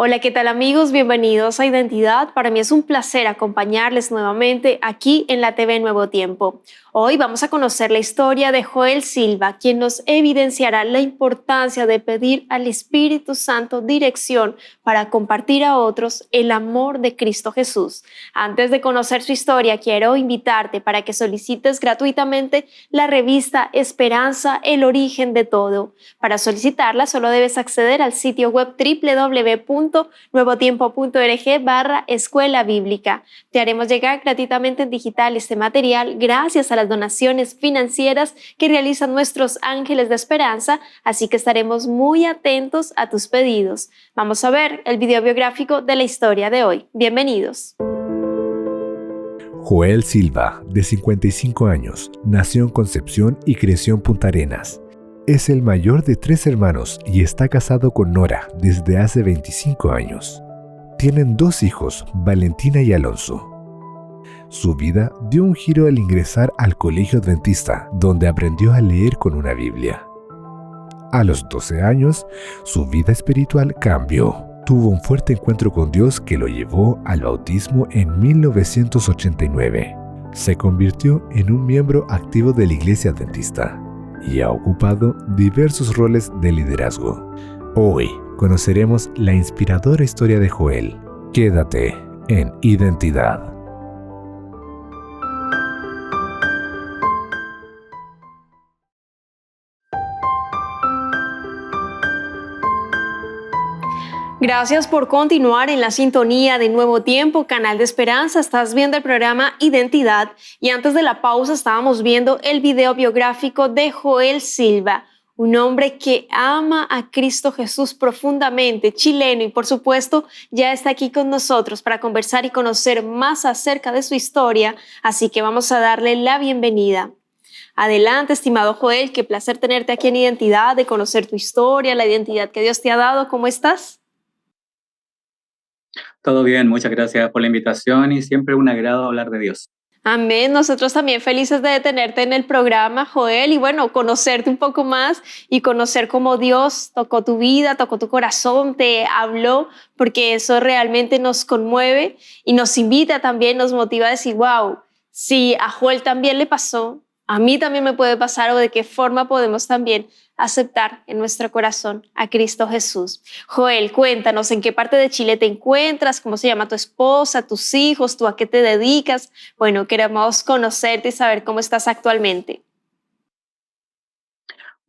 Hola, ¿qué tal amigos? Bienvenidos a Identidad. Para mí es un placer acompañarles nuevamente aquí en la TV Nuevo Tiempo. Hoy vamos a conocer la historia de Joel Silva, quien nos evidenciará la importancia de pedir al Espíritu Santo dirección para compartir a otros el amor de Cristo Jesús. Antes de conocer su historia, quiero invitarte para que solicites gratuitamente la revista Esperanza, el origen de todo. Para solicitarla solo debes acceder al sitio web www.nuevotiempo.org/escuela bíblica. Te haremos llegar gratuitamente en digital este material gracias a las donaciones financieras que realizan nuestros ángeles de esperanza, así que estaremos muy atentos a tus pedidos. Vamos a ver el video biográfico de la historia de hoy. Bienvenidos. Joel Silva, de 55 años, nació en Concepción y creció en Punta Arenas. Es el mayor de 3 hermanos y está casado con Nora desde hace 25 años. Tienen 2 hijos, Valentina y Alonso. Su vida dio un giro al ingresar al colegio adventista, donde aprendió a leer con una Biblia. A los 12 años, su vida espiritual cambió. Tuvo un fuerte encuentro con Dios que lo llevó al bautismo en 1989. Se convirtió en un miembro activo de la Iglesia Adventista y ha ocupado diversos roles de liderazgo. Hoy conoceremos la inspiradora historia de Joel. Quédate en Identidad. Gracias por continuar en la sintonía de Nuevo Tiempo, Canal de Esperanza. Estás viendo el programa Identidad y antes de la pausa estábamos viendo el video biográfico de Joel Silva, un hombre que ama a Cristo Jesús profundamente, chileno, y por supuesto ya está aquí con nosotros para conversar y conocer más acerca de su historia, así que vamos a darle la bienvenida. Adelante, estimado Joel, qué placer tenerte aquí en Identidad, de conocer tu historia, la identidad que Dios te ha dado. ¿Cómo estás? Todo bien, muchas gracias por la invitación y siempre un agrado hablar de Dios. Amén, nosotros también felices de tenerte en el programa, Joel, y bueno, conocerte un poco más y conocer cómo Dios tocó tu vida, tocó tu corazón, te habló, porque eso realmente nos conmueve y nos invita también, nos motiva a decir, wow, si a Joel también le pasó, a mí también me puede pasar, o de qué forma podemos también aceptar en nuestro corazón a Cristo Jesús. Joel, cuéntanos en qué parte de Chile te encuentras, cómo se llama tu esposa, tus hijos, tú a qué te dedicas. Bueno, queremos conocerte y saber cómo estás actualmente.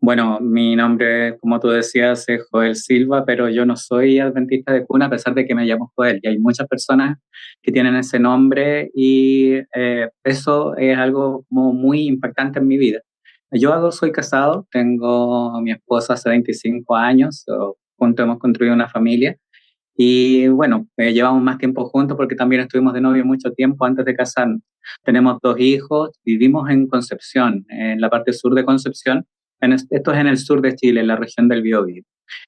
Bueno, mi nombre, como tú decías, es Joel Silva, pero yo no soy adventista de cuna a pesar de que me llamo Joel. Y hay muchas personas que tienen ese nombre y eso es algo como muy impactante en mi vida. Soy casado, tengo mi esposa hace 25 años, juntos hemos construido una familia. Y bueno, llevamos más tiempo juntos porque también estuvimos de novio mucho tiempo antes de casarnos. Tenemos 2 hijos, vivimos en Concepción, en la parte sur de Concepción. Esto es en el sur de Chile, en la región del Biobío.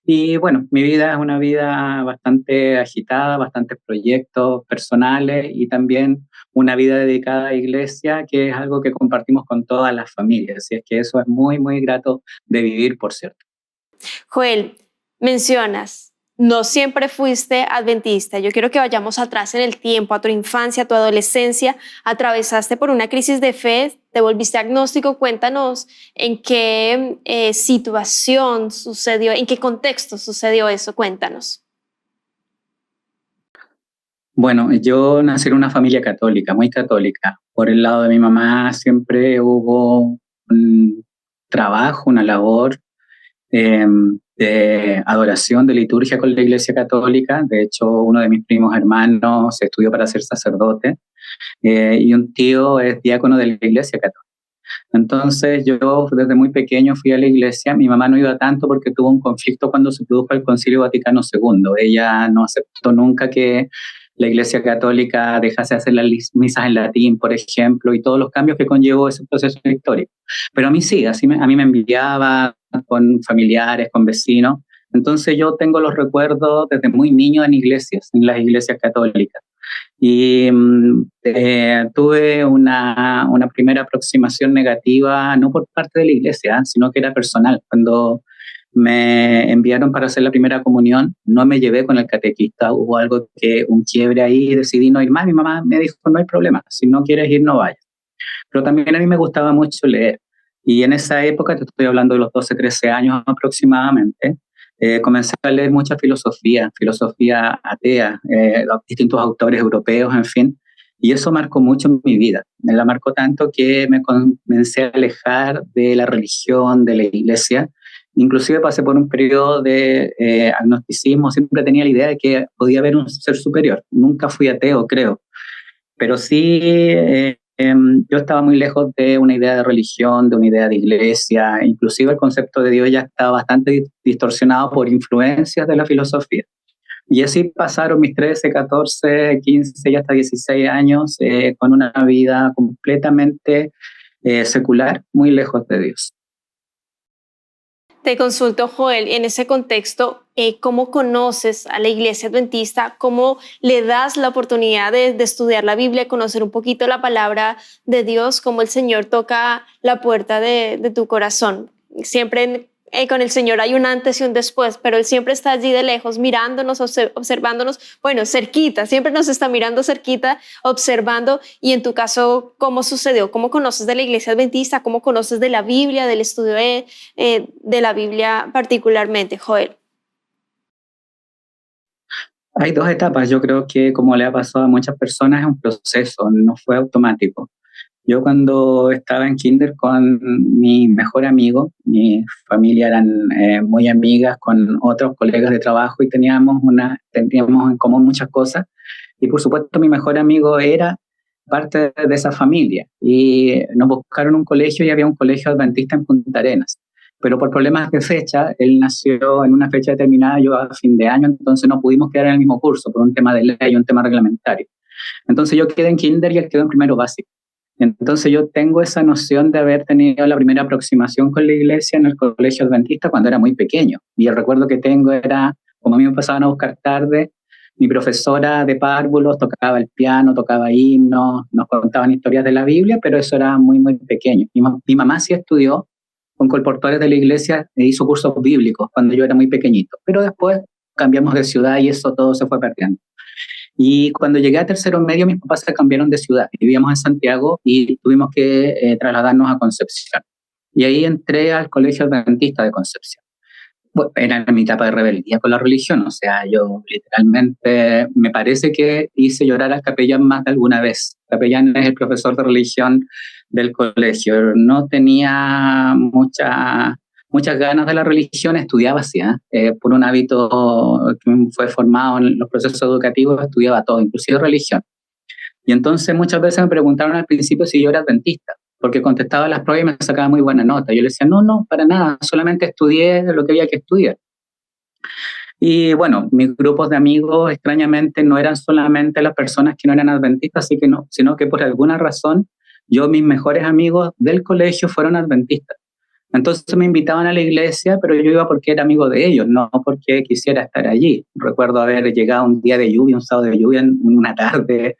Y bueno, mi vida es una vida bastante agitada, bastantes proyectos personales y también una vida dedicada a la iglesia, que es algo que compartimos con todas las familias. Así es que eso es muy, muy grato de vivir, por cierto. Joel, mencionas, no siempre fuiste adventista. Yo quiero que vayamos atrás en el tiempo, a tu infancia, a tu adolescencia. Atravesaste por una crisis de fe, te volviste agnóstico. Cuéntanos en qué situación sucedió, en qué contexto sucedió eso. Cuéntanos. Bueno, yo nací en una familia católica, muy católica. Por el lado de mi mamá siempre hubo un trabajo, una labor eh, de adoración, de liturgia con la Iglesia Católica. De hecho, uno de mis primos hermanos estudió para ser sacerdote y un tío es diácono de la Iglesia Católica. Entonces yo desde muy pequeño fui a la iglesia. Mi mamá no iba tanto porque tuvo un conflicto cuando se produjo el Concilio Vaticano II. Ella no aceptó nunca que la Iglesia Católica dejase de hacer las misas en latín, por ejemplo, y todos los cambios que conllevó ese proceso histórico. Pero a mí sí, a mí me envidiaba con familiares, con vecinos. Entonces yo tengo los recuerdos desde muy niño en iglesias, en las iglesias católicas. Y tuve una primera aproximación negativa, no por parte de la iglesia, sino que era personal. Cuando me enviaron para hacer la primera comunión, no me llevé con el catequista, hubo algo un quiebre ahí y decidí no ir más. Mi mamá me dijo, no hay problema, si no quieres ir, no vayas. Pero también a mí me gustaba mucho leer. Y en esa época, te estoy hablando de los 12, 13 años aproximadamente, comencé a leer mucha filosofía atea, los distintos autores europeos, en fin, y eso marcó mucho mi vida. Me la marcó tanto que me comencé a alejar de la religión, de la iglesia. Inclusive pasé por un periodo de agnosticismo, siempre tenía la idea de que podía haber un ser superior. Nunca fui ateo, creo, pero sí yo estaba muy lejos de una idea de religión, de una idea de iglesia, inclusive el concepto de Dios ya estaba bastante distorsionado por influencias de la filosofía. Y así pasaron mis 13, 14, 15 y hasta 16 años con una vida completamente secular, muy lejos de Dios. Te consulto, Joel, en ese contexto, ¿cómo conoces a la Iglesia Adventista? ¿Cómo le das la oportunidad de estudiar la Biblia, conocer un poquito la palabra de Dios, cómo el Señor toca la puerta de tu corazón? Siempre con el Señor hay un antes y un después, pero Él siempre está allí de lejos, mirándonos, observándonos, bueno, cerquita, siempre nos está mirando cerquita, observando. Y en tu caso, ¿cómo sucedió? ¿Cómo conoces de la Iglesia Adventista? ¿Cómo conoces de la Biblia, del estudio de la Biblia particularmente, Joel? Hay dos etapas. Yo creo que, como le ha pasado a muchas personas, es un proceso, no fue automático. Yo cuando estaba en kinder con mi mejor amigo, mi familia eran muy amigas con otros colegas de trabajo y teníamos en común muchas cosas. Y por supuesto mi mejor amigo era parte de esa familia. Y nos buscaron un colegio y había un colegio adventista en Punta Arenas. Pero por problemas de fecha, él nació en una fecha determinada, yo a fin de año, entonces no pudimos quedar en el mismo curso por un tema de ley, un tema reglamentario. Entonces yo quedé en kinder y él quedó en primero básico. Entonces yo tengo esa noción de haber tenido la primera aproximación con la iglesia en el colegio adventista cuando era muy pequeño. Y el recuerdo que tengo era, como a mí me pasaban a buscar tarde, mi profesora de párvulos tocaba el piano, tocaba himnos, nos contaban historias de la Biblia, pero eso era muy, muy pequeño. Mi mamá sí estudió con colportores de la iglesia e hizo cursos bíblicos cuando yo era muy pequeñito, pero después cambiamos de ciudad y eso todo se fue perdiendo. Y cuando llegué a tercero medio, mis papás se cambiaron de ciudad. Vivíamos en Santiago y tuvimos que trasladarnos a Concepción. Y ahí entré al Colegio Adventista de Concepción. Bueno, era mi etapa de rebeldía con la religión. O sea, yo literalmente me parece que hice llorar al capellán más de alguna vez. El capellán es el profesor de religión del colegio. No tenía muchas ganas de la religión, estudiaba así, por un hábito que fue formado en los procesos educativos, estudiaba todo, inclusive religión. Y entonces muchas veces me preguntaron al principio si yo era adventista, porque contestaba las pruebas y me sacaba muy buena nota. Yo le decía, no, para nada, solamente estudié lo que había que estudiar. Y bueno, mis grupos de amigos extrañamente no eran solamente las personas que no eran adventistas, así que no, sino que por alguna razón mis mejores amigos del colegio fueron adventistas. Entonces me invitaban a la iglesia, pero yo iba porque era amigo de ellos, no porque quisiera estar allí. Recuerdo haber llegado un día de lluvia, un sábado de lluvia, en una tarde,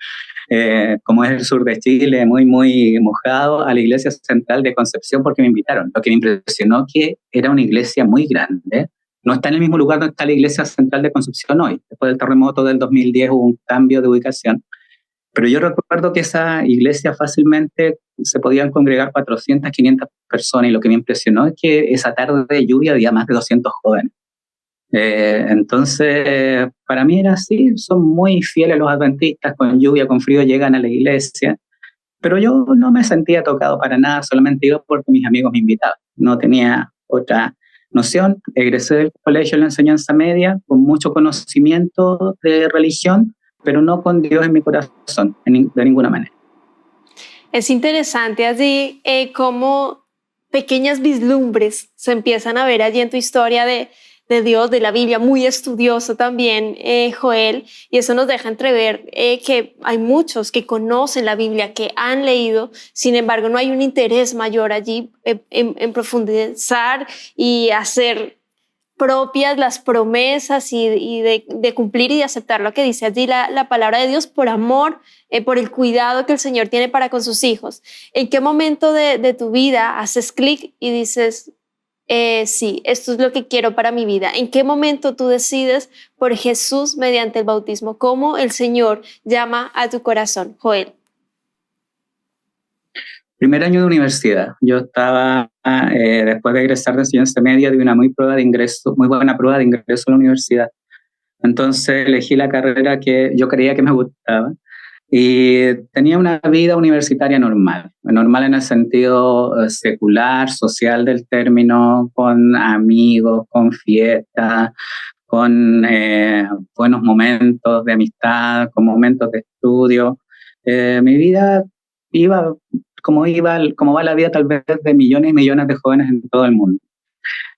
como es el sur de Chile, muy, muy mojado, a la iglesia central de Concepción porque me invitaron. Lo que me impresionó que era una iglesia muy grande. No está en el mismo lugar donde está la iglesia central de Concepción hoy. Después del terremoto del 2010 hubo un cambio de ubicación. Pero yo recuerdo que esa iglesia fácilmente se podían congregar 400, 500 personas y lo que me impresionó es que esa tarde de lluvia había más de 200 jóvenes. Entonces, para mí era así, son muy fieles los adventistas, con lluvia, con frío llegan a la iglesia, pero yo no me sentía tocado para nada, solamente iba porque mis amigos me invitaban, no tenía otra noción. Egresé del colegio en la enseñanza media con mucho conocimiento de religión, pero no con Dios en mi corazón, de ninguna manera. Es interesante así cómo pequeñas vislumbres se empiezan a ver allí en tu historia de Dios, de la Biblia, muy estudioso también, Joel, y eso nos deja entrever que hay muchos que conocen la Biblia, que han leído, sin embargo no hay un interés mayor allí en profundizar y hacer propias las promesas y de cumplir y de aceptar lo que dice allí la palabra de Dios por amor, por el cuidado que el Señor tiene para con sus hijos. ¿En qué momento de tu vida haces clic y dices, Sí, esto es lo que quiero para mi vida. ¿En qué momento tú decides por Jesús mediante el bautismo? ¿Cómo el Señor llama a tu corazón, Joel? Primer año de universidad. Yo estaba, después de egresar de enseñanza media, de una muy buena prueba de ingreso a la universidad. Entonces elegí la carrera que yo creía que me gustaba y tenía una vida universitaria normal en el sentido secular, social del término, con amigos, con fiestas, con buenos momentos de amistad, con momentos de estudio. Mi vida iba como va la vida tal vez de millones y millones de jóvenes en todo el mundo.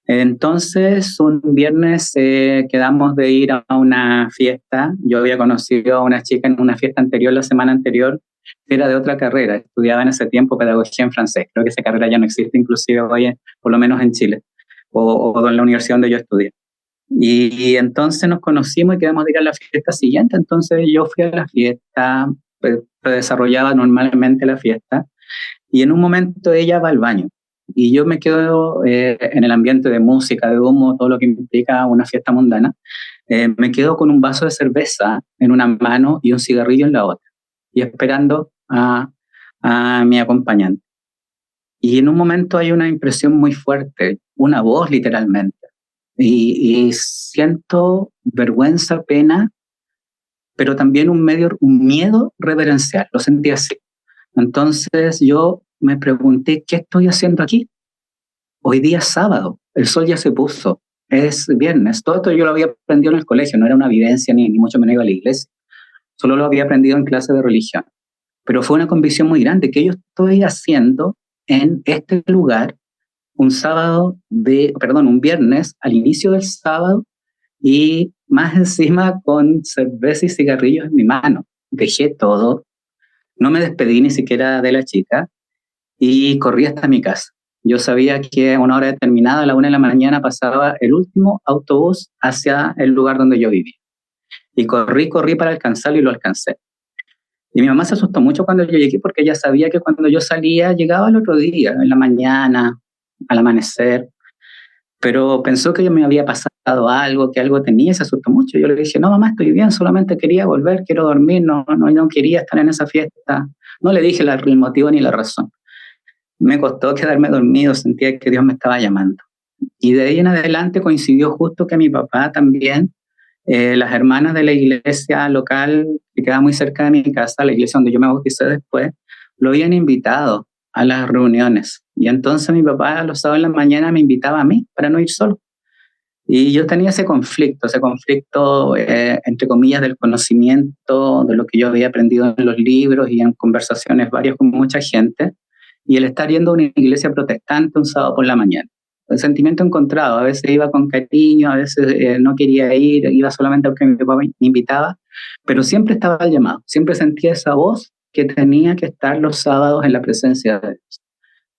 Entonces, un viernes quedamos de ir a una fiesta. Yo había conocido a una chica en una fiesta anterior, la semana anterior, que era de otra carrera. Estudiaba en ese tiempo pedagogía en francés. Creo que esa carrera ya no existe, inclusive hoy, por lo menos en Chile, o en la universidad donde yo estudié. Y entonces nos conocimos y quedamos de ir a la fiesta siguiente. Entonces yo fui a la fiesta, se desarrollaba normalmente la fiesta, y en un momento ella va al baño. Y yo me quedo en el ambiente de música, de humo, todo lo que implica una fiesta mundana. Me quedo con un vaso de cerveza en una mano y un cigarrillo en la otra, y esperando a mi acompañante. Y en un momento hay una impresión muy fuerte, una voz literalmente. Y siento vergüenza, pena, pero también un miedo reverencial, lo sentí así. Entonces yo me pregunté, ¿qué estoy haciendo aquí? Hoy día es sábado, el sol ya se puso, es viernes. Todo esto yo lo había aprendido en el colegio, no era una vivencia ni mucho menos iba a la iglesia, solo lo había aprendido en clase de religión. Pero fue una convicción muy grande que yo estoy haciendo en este lugar un viernes al inicio del sábado, y más encima con cerveza y cigarrillos en mi mano. Dejé todo, no me despedí ni siquiera de la chica y corrí hasta mi casa. Yo sabía que a una hora determinada, a la 1 de la mañana, pasaba el último autobús hacia el lugar donde yo vivía. Y corrí para alcanzarlo y lo alcancé. Y mi mamá se asustó mucho cuando yo llegué porque ella sabía que cuando yo salía llegaba el otro día, en la mañana, al amanecer. Pero pensó que me había pasado algo, que algo tenía, y se asustó mucho. Yo le dije, no, mamá, estoy bien, solamente quería volver, quiero dormir, no quería estar en esa fiesta. No le dije el motivo ni la razón. Me costó quedarme dormido, sentía que Dios me estaba llamando. Y de ahí en adelante coincidió justo que mi papá también, las hermanas de la iglesia local que queda muy cerca de mi casa, la iglesia donde yo me bauticé después, lo habían invitado a las reuniones. Y entonces mi papá los sábados en la mañana me invitaba a mí para no ir solo. Y yo tenía ese conflicto entre comillas, del conocimiento, de lo que yo había aprendido en los libros y en conversaciones varias con mucha gente, y el estar yendo a una iglesia protestante un sábado por la mañana. El sentimiento encontrado, a veces iba con cariño, a veces no quería ir, iba solamente porque mi papá me invitaba, pero siempre estaba el llamado, siempre sentía esa voz que tenía que estar los sábados en la presencia de Dios.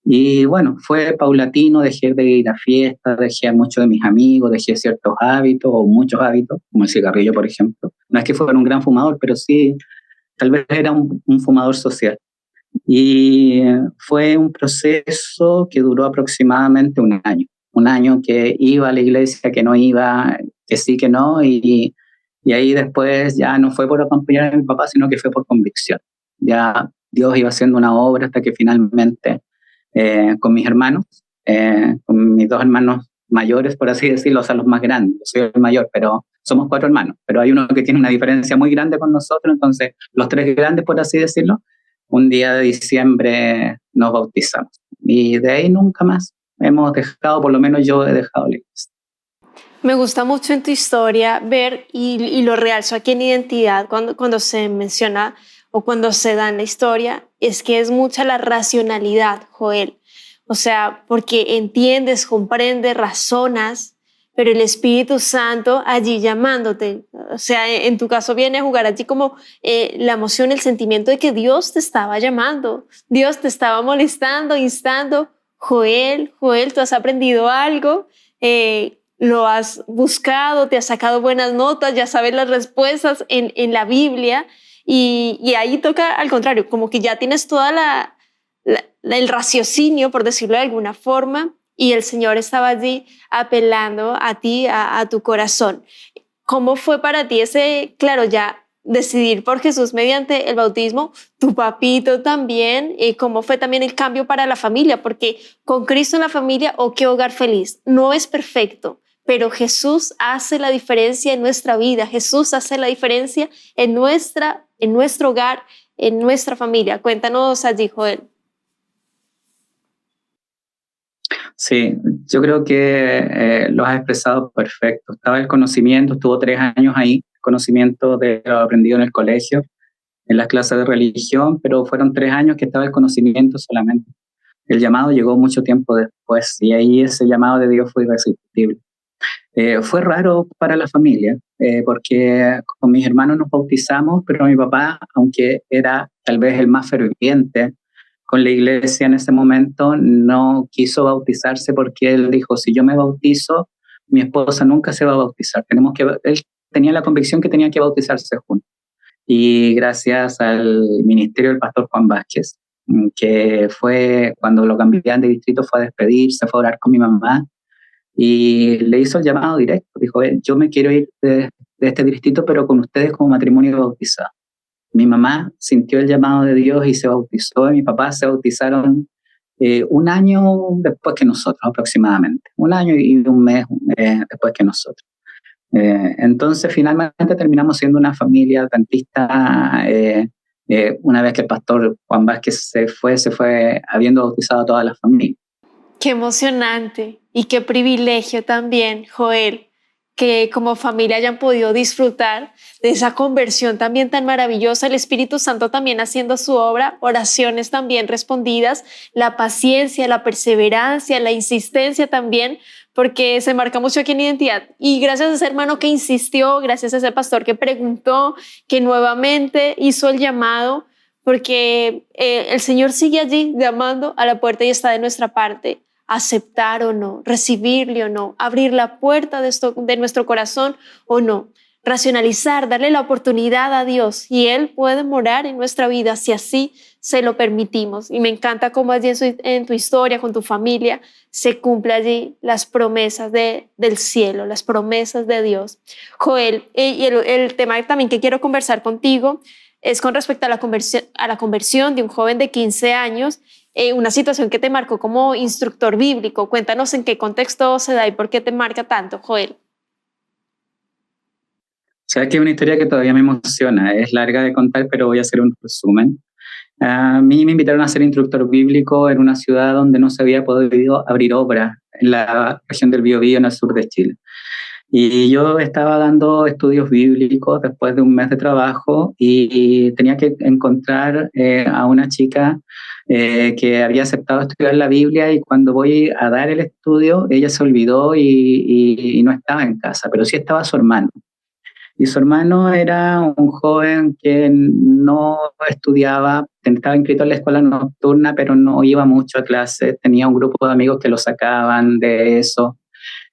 Y bueno, fue paulatino, dejé de ir a fiestas, dejé a muchos de mis amigos, dejé ciertos hábitos o muchos hábitos, como el cigarrillo, por ejemplo. No es que fuera un gran fumador, pero sí, tal vez era un fumador social. Y fue un proceso que duró aproximadamente un año que iba a la iglesia, que no iba, que sí, que no, y ahí después ya no fue por acompañar a mi papá, sino que fue por convicción. Ya Dios iba haciendo una obra hasta que finalmente con mis hermanos, con mis dos hermanos mayores, por así decirlo, o sea, los más grandes. Yo soy el mayor, pero somos 4 hermanos, pero hay uno que tiene una diferencia muy grande con nosotros, entonces los 3 grandes, por así decirlo, un día de diciembre nos bautizamos. Y de ahí nunca más hemos dejado, por lo menos yo he dejado la iglesia. Me gusta mucho en tu historia ver, y lo realzo aquí en Identidad, cuando se menciona o cuando se da en la historia, es que es mucha la racionalidad, Joel. O sea, porque entiendes, comprendes, razonas, pero el Espíritu Santo allí llamándote. O sea, en tu caso viene a jugar allí como la emoción, el sentimiento de que Dios te estaba llamando, Dios te estaba molestando, instando. Joel, tú has aprendido algo, lo has buscado, te has sacado buenas notas, ya sabes las respuestas en la Biblia, y ahí toca al contrario, como que ya tienes toda el raciocinio, por decirlo de alguna forma, y el Señor estaba allí apelando a ti, a tu corazón. ¿Cómo fue para ti ese, claro, ya decidir por Jesús mediante el bautismo, tu papito también, y cómo fue también el cambio para la familia? Porque con Cristo en la familia, oh, qué hogar feliz, no es perfecto, pero Jesús hace la diferencia en nuestra vida, Jesús hace la diferencia en nuestro hogar, en nuestra familia. Cuéntanos allí, Joel. Sí, yo creo que lo has expresado perfecto. Estaba el conocimiento, estuvo 3 años ahí, conocimiento de lo aprendido en el colegio, en las clases de religión, pero fueron 3 años que estaba el conocimiento solamente. El llamado llegó mucho tiempo después y ahí ese llamado de Dios fue irresistible. Fue raro para la familia, porque con mis hermanos nos bautizamos, pero mi papá, aunque era tal vez el más ferviente con la iglesia en ese momento, no quiso bautizarse porque él dijo, si yo me bautizo, mi esposa nunca se va a bautizar. Él tenía la convicción que tenían que bautizarse juntos. Y gracias al ministerio del pastor Juan Vázquez, que fue cuando lo cambiaron de distrito, fue a despedirse, fue a orar con mi mamá y le hizo el llamado directo. Dijo, yo me quiero ir de este distrito, pero con ustedes como matrimonio bautizado. Mi mamá sintió el llamado de Dios y se bautizó, y mi papá se bautizaron 1 año después que nosotros, aproximadamente. 1 año y 1 mes después que nosotros. Entonces, finalmente terminamos siendo una familia adventista. Una vez que el pastor Juan Vázquez se fue habiendo bautizado a toda la familia. Qué emocionante y qué privilegio también, Joel, que como familia hayan podido disfrutar de esa conversión también tan maravillosa, el Espíritu Santo también haciendo su obra, oraciones también respondidas, la paciencia, la perseverancia, la insistencia también, porque se marca mucho aquí en Identidad. Y gracias a ese hermano que insistió, gracias a ese pastor que preguntó, que nuevamente hizo el llamado, porque el Señor sigue allí llamando a la puerta y está de nuestra parte. Aceptar o no, recibirle o no, abrir la puerta de nuestro corazón o no, racionalizar, darle la oportunidad a Dios y Él puede morar en nuestra vida si así se lo permitimos. Y me encanta cómo allí en tu historia, con tu familia, se cumple allí las promesas del cielo, las promesas de Dios. Joel, y el tema también que quiero conversar contigo es con respecto a la conversión de un joven de 15 años, una situación que te marcó como instructor bíblico. Cuéntanos en qué contexto se da y por qué te marca tanto, Joel. Sabes que es una historia que todavía me emociona. Es larga de contar, pero voy a hacer un resumen. A mí me invitaron a ser instructor bíblico en una ciudad donde no se había podido abrir obra, en la región del Biobío, en el sur de Chile. Y yo estaba dando estudios bíblicos después de un mes de trabajo y tenía que encontrar a una chica que había aceptado estudiar la Biblia, y cuando voy a dar el estudio, ella se olvidó y no estaba en casa, pero sí estaba su hermano. Y su hermano era un joven que no estudiaba, estaba inscrito en la escuela nocturna, pero no iba mucho a clases, tenía un grupo de amigos que lo sacaban de eso.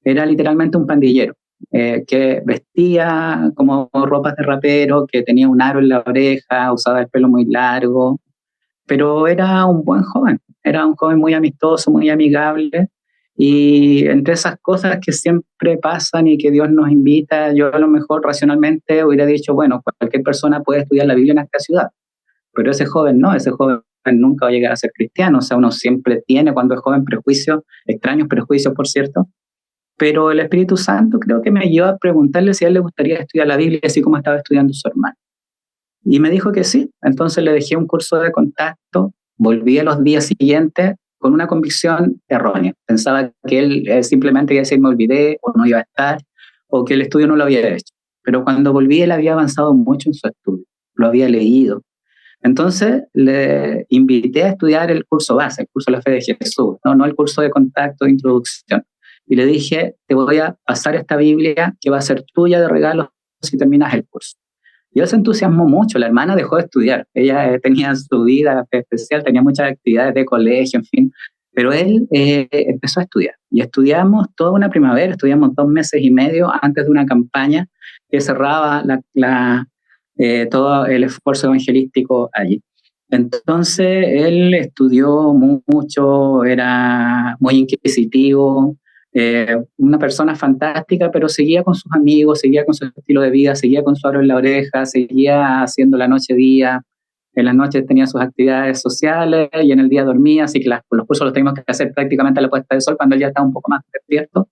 Era literalmente un pandillero. Que vestía como ropas de rapero, que tenía un aro en la oreja, usaba el pelo muy largo, pero era un buen joven, era un joven muy amistoso, muy amigable, y entre esas cosas que siempre pasan y que Dios nos invita, yo a lo mejor racionalmente hubiera dicho, bueno, cualquier persona puede estudiar la Biblia en esta ciudad, pero ese joven no, ese joven nunca va a llegar a ser cristiano. O sea, uno siempre tiene cuando es joven prejuicios, extraños prejuicios, por cierto. Pero el Espíritu Santo creo que me llevó a preguntarle si a él le gustaría estudiar la Biblia así como estaba estudiando su hermano. Y me dijo que sí. Entonces le dejé un curso de contacto, volví a los días siguientes con una convicción errónea. Pensaba que él simplemente iba a decir me olvidé o no iba a estar, o que el estudio no lo había hecho. Pero cuando volví, él había avanzado mucho en su estudio, lo había leído. Entonces le invité a estudiar el curso base, el curso de la fe de Jesús, no el curso de contacto de introducción. Y le dije, te voy a pasar esta Biblia que va a ser tuya de regalo si terminas el curso. Y él se entusiasmó mucho. La hermana dejó de estudiar. Ella tenía su vida especial, tenía muchas actividades de colegio, en fin. Pero él empezó a estudiar. Y estudiamos toda una primavera, estudiamos 2 meses y medio antes de una campaña que cerraba todo el esfuerzo evangelístico allí. Entonces él estudió mucho, era muy inquisitivo, una persona fantástica, pero seguía con sus amigos, seguía con su estilo de vida, seguía con su aro en la oreja, seguía haciendo la noche día. En las noches tenía sus actividades sociales y en el día dormía, así que los cursos los teníamos que hacer prácticamente a la puesta de sol cuando él ya estaba un poco más despierto.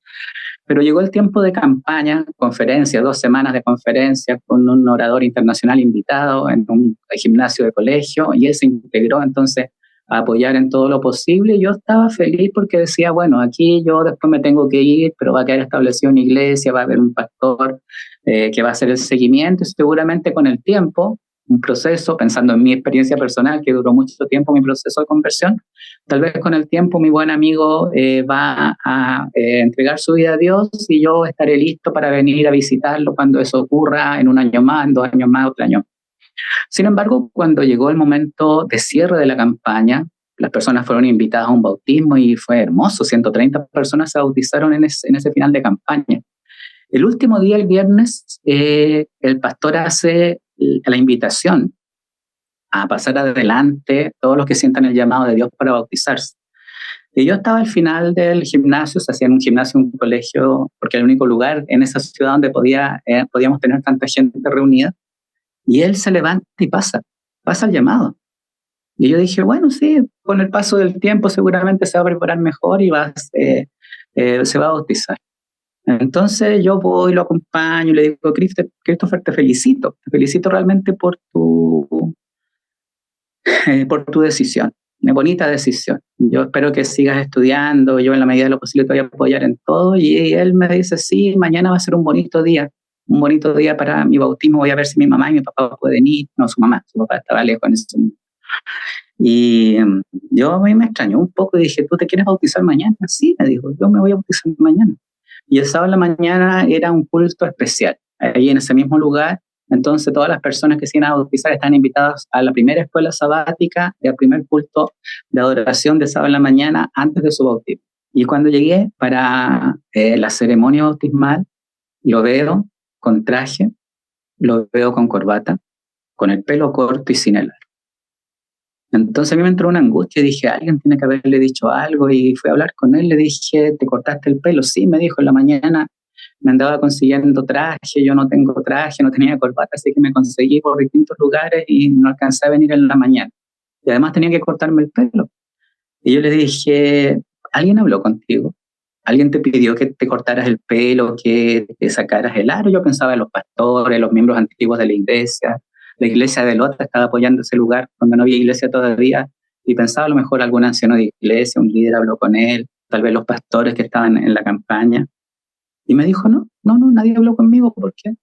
Pero llegó el tiempo de campaña, conferencia, 2 semanas de conferencia con un orador internacional invitado en un gimnasio de colegio, y él se integró entonces a apoyar en todo lo posible. Yo estaba feliz porque decía, bueno, aquí yo después me tengo que ir, pero va a quedar establecido una iglesia, va a haber un pastor que va a hacer el seguimiento, y seguramente con el tiempo, un proceso, pensando en mi experiencia personal, que duró mucho tiempo mi proceso de conversión, tal vez con el tiempo mi buen amigo va a entregar su vida a Dios y yo estaré listo para venir a visitarlo cuando eso ocurra, en 1 año más, en 2 años más, otro año. Sin embargo, cuando llegó el momento de cierre de la campaña, las personas fueron invitadas a un bautismo y fue hermoso, 130 personas se bautizaron en ese final de campaña. El último día, el viernes, el pastor hace la invitación a pasar adelante todos los que sientan el llamado de Dios para bautizarse. Y yo estaba al final del gimnasio, se hacía en un gimnasio, un colegio, porque era el único lugar en esa ciudad donde podíamos tener tanta gente reunida, y él se levanta y pasa el llamado. Y yo dije, bueno, sí, con el paso del tiempo seguramente se va a preparar mejor y se va a bautizar. Entonces yo voy, lo acompaño y le digo, Christopher, te felicito realmente por tu decisión, una bonita decisión. Yo espero que sigas estudiando, yo en la medida de lo posible te voy a apoyar en todo. Y él me dice, sí, mañana va a ser un bonito día para mi bautismo, voy a ver si mi mamá y mi papá pueden ir. No, su papá estaba lejos en ese momento. Y yo a mí me extrañó un poco y dije, ¿tú te quieres bautizar mañana? Sí, me dijo, yo me voy a bautizar mañana. Y el sábado en la mañana era un culto especial, ahí en ese mismo lugar. Entonces todas las personas que se iban a bautizar están invitadas a la primera escuela sabática y al primer culto de adoración de sábado en la mañana antes de su bautismo. Y cuando llegué para la ceremonia bautismal, lo veo con traje, lo veo con corbata, con el pelo corto y sin el aro. Entonces a mí me entró una angustia y dije, alguien tiene que haberle dicho algo, y fui a hablar con él, le dije, ¿te cortaste el pelo? Sí, me dijo, en la mañana me andaba consiguiendo traje, yo no tengo traje, no tenía corbata, así que me conseguí por distintos lugares y no alcancé a venir en la mañana. Y además tenía que cortarme el pelo. Y yo le dije, ¿alguien habló contigo? ¿Alguien te pidió que te cortaras el pelo, que te sacaras el aro? Yo pensaba en los pastores, los miembros antiguos de la iglesia de Lota estaba apoyando ese lugar cuando no había iglesia todavía, y pensaba a lo mejor algún anciano de iglesia, un líder habló con él, tal vez los pastores que estaban en la campaña. Y me dijo, no, nadie habló conmigo. ¿Por qué?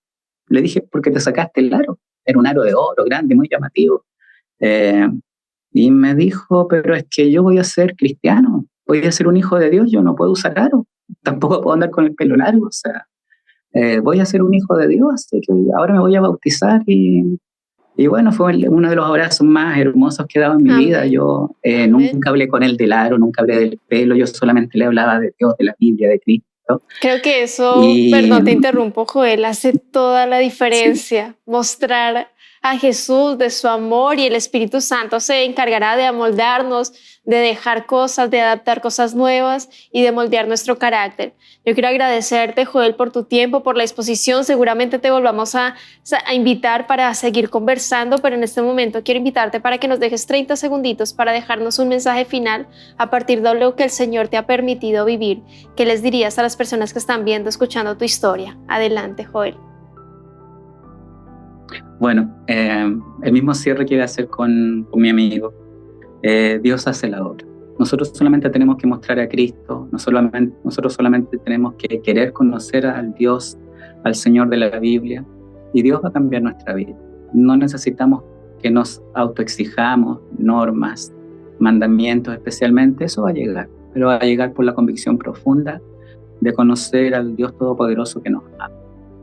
Le dije, porque te sacaste el aro. Era un aro de oro, grande, muy llamativo. Y me dijo, pero es que yo voy a ser cristiano, voy a ser un hijo de Dios, yo no puedo usar aro, tampoco puedo andar con el pelo largo, o sea, voy a ser un hijo de Dios, así que ahora me voy a bautizar. Y bueno, fue uno de los abrazos más hermosos que he dado en mi vida. Yo nunca hablé con él del aro, nunca hablé del pelo, yo solamente le hablaba de Dios, de la Biblia, de Cristo. Creo que eso, perdón, te interrumpo, Joel, hace toda la diferencia. Sí. Mostrar a Jesús de su amor, y el Espíritu Santo se encargará de amoldarnos, de dejar cosas, de adaptar cosas nuevas y de moldear nuestro carácter. Yo quiero agradecerte, Joel, por tu tiempo, por la exposición. Seguramente te volvamos a invitar para seguir conversando, pero en este momento quiero invitarte para que nos dejes 30 segunditos para dejarnos un mensaje final a partir de lo que el Señor te ha permitido vivir. ¿Qué les dirías a las personas que están viendo, escuchando tu historia? Adelante, Joel. Bueno, el mismo cierre que iba a hacer con mi amigo. Dios hace la obra. Nosotros solamente tenemos que mostrar a Cristo, nosotros solamente tenemos que querer conocer al Dios, al Señor de la Biblia, y Dios va a cambiar nuestra vida. No necesitamos que nos autoexijamos normas, mandamientos especialmente, eso va a llegar, pero va a llegar por la convicción profunda de conocer al Dios Todopoderoso que nos ama.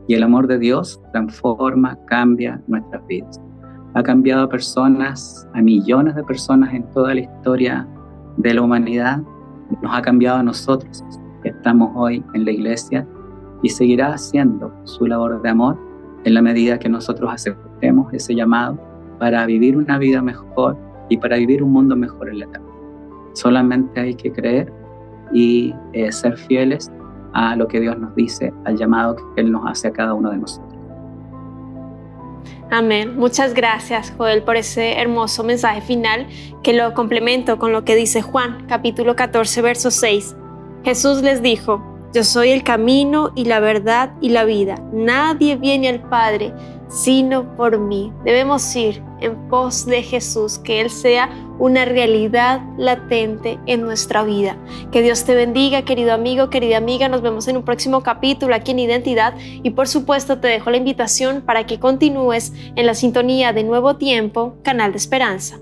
Y el amor de Dios transforma, cambia nuestras vidas. Ha cambiado a personas, a millones de personas en toda la historia de la humanidad. Nos ha cambiado a nosotros, que estamos hoy en la iglesia, y seguirá haciendo su labor de amor en la medida que nosotros aceptemos ese llamado para vivir una vida mejor y para vivir un mundo mejor en la tierra. Solamente hay que creer y ser fieles a lo que Dios nos dice, al llamado que Él nos hace a cada uno de nosotros. Amén. Muchas gracias, Joel, por ese hermoso mensaje final que lo complemento con lo que dice Juan, capítulo 14, verso 6. Jesús les dijo: yo soy el camino y la verdad y la vida. Nadie viene al Padre sino por mí. Debemos ir en pos de Jesús, que Él sea una realidad latente en nuestra vida. Que Dios te bendiga, querido amigo, querida amiga. Nos vemos en un próximo capítulo aquí en Identidad y por supuesto te dejo la invitación para que continúes en la sintonía de Nuevo Tiempo, Canal de Esperanza.